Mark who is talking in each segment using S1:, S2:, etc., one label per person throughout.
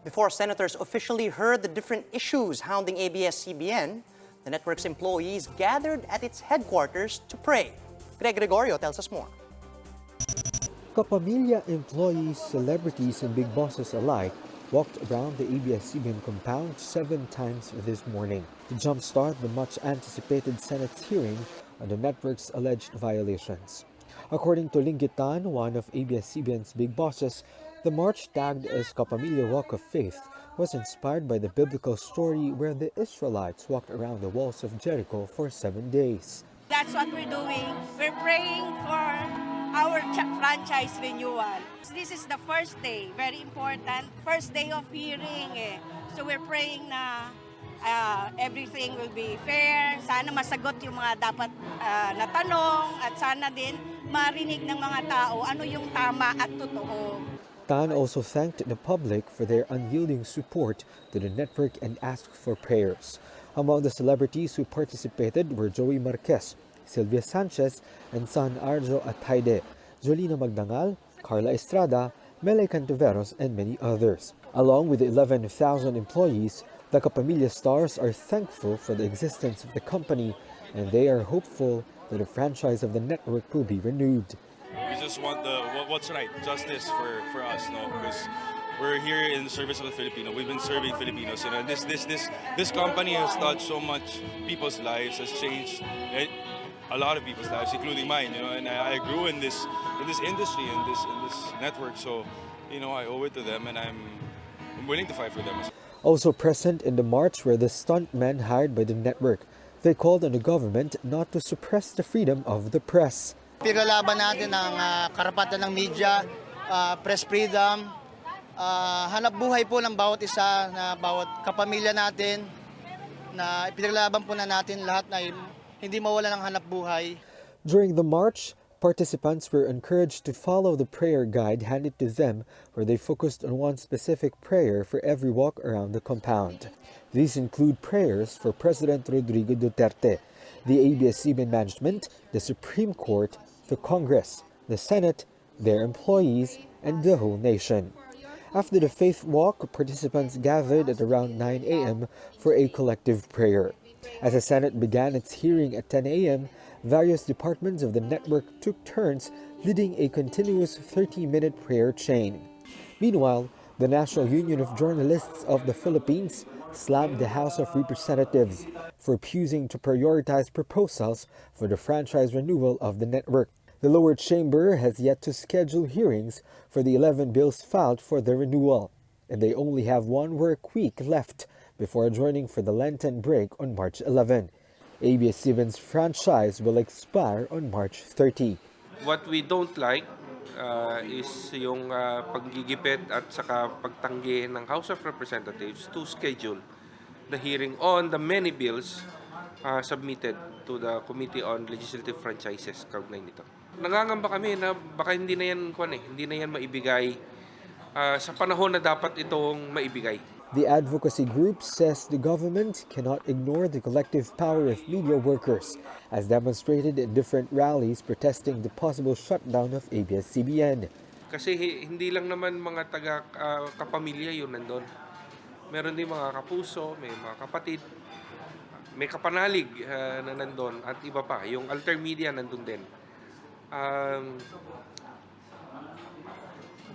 S1: Before senators officially heard the different issues hounding ABS-CBN, the network's employees gathered at its headquarters to pray. Greg Gregorio tells us more.
S2: Kapamilya employees, celebrities, and big bosses alike walked around the ABS-CBN compound 7 times this morning to jumpstart the much-anticipated Senate's hearing on the network's alleged violations. According to Lingitan, one of ABS-CBN's big bosses, the march, tagged as Kapamilya Walk of Faith, was inspired by the biblical story where the Israelites walked around the walls of Jericho for 7 days.
S3: That's what we're doing. We're praying for our franchise renewal. This is the first day, very important, first day of hearing. So we're praying na everything will be fair. Sana masagot yung mga dapat na tanong at sana din marinig ng mga tao ano yung tama at totoo.
S2: Tan also thanked the public for their unyielding support to the network and asked for prayers. Among the celebrities who participated were Joey Marquez, Sylvia Sanchez, and son Arjo Atayde, Jolina Magdangal, Carla Estrada, Mele Cantiveros, and many others. Along with the 11,000 employees, the Kapamilya stars are thankful for the existence of the company, and they are hopeful that the franchise of the network will be renewed.
S4: We just want what's right, justice for us, no? Because we're here in the service of the Filipino. We've been serving Filipinos, you know. This company has touched so much people's lives, has changed a lot of people's lives, including mine, you know. And I grew in this industry, in this network, so you know I owe it to them, and I'm willing to fight for them.
S2: Also present in the march were the stuntmen hired by the network. They called on the government not to suppress the freedom of the press.
S5: Pinaglaban natin ang karapatan ng media, press freedom, hanap buhay po ng bawat isa, na bawat kapamilya natin, na pinaglaban po na natin lahat na hindi mawala ng hanap buhay.
S2: During the march, participants were encouraged to follow the prayer guide handed to them, where they focused on one specific prayer for every walk around the compound. These include prayers for President Rodrigo Duterte, the ABS-CBN management, the Supreme Court, the Congress, the Senate, their employees, and the whole nation. After the faith walk, participants gathered at around 9 a.m. for a collective prayer. As the Senate began its hearing at 10 a.m., various departments of the network took turns leading a continuous 30-minute prayer chain. Meanwhile, the National Union of Journalists of the Philippines slammed the House of Representatives for refusing to prioritize proposals for the franchise renewal of the network. The lower chamber has yet to schedule hearings for the 11 bills filed for the renewal, and they only have 1 work week left before adjourning for the Lenten break on March 11. ABS-CBN's franchise will expire on March 30.
S6: What we don't like is yung paggigipit at saka pagtanggi ng House of Representatives to schedule the hearing on the many bills submitted to the Committee on Legislative Franchises kaugnay nito. Nangangamba kami na baka hindi na yan maibigay sa panahon na dapat itong maibigay.
S2: The advocacy group says the government cannot ignore the collective power of media workers, as demonstrated in different rallies protesting the possible shutdown of ABS-CBN.
S6: Kasi hindi lang naman mga kapamilya yun nandun. Meron din mga kapuso, may mga kapatid, may kapanalig na nandun, at iba pa. Yung alter media nandun din.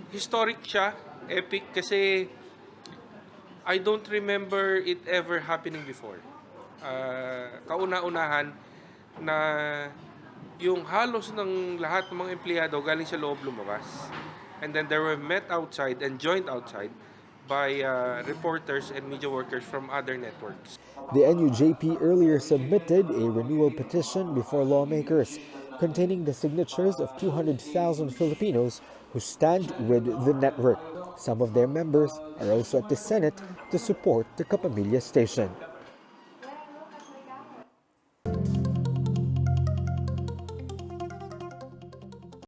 S6: Historic siya, epic, kasi I don't remember it ever happening before. Kauna-unahan na yung halos ng lahat ng mga empleyado galing sa loob lumabas. And then they were met outside and joined outside by reporters and media workers from other networks.
S2: The NUJP earlier submitted a renewal petition before lawmakers containing the signatures of 200,000 Filipinos who stand with the network. Some of their members are also at the Senate to support the Kapamilya station.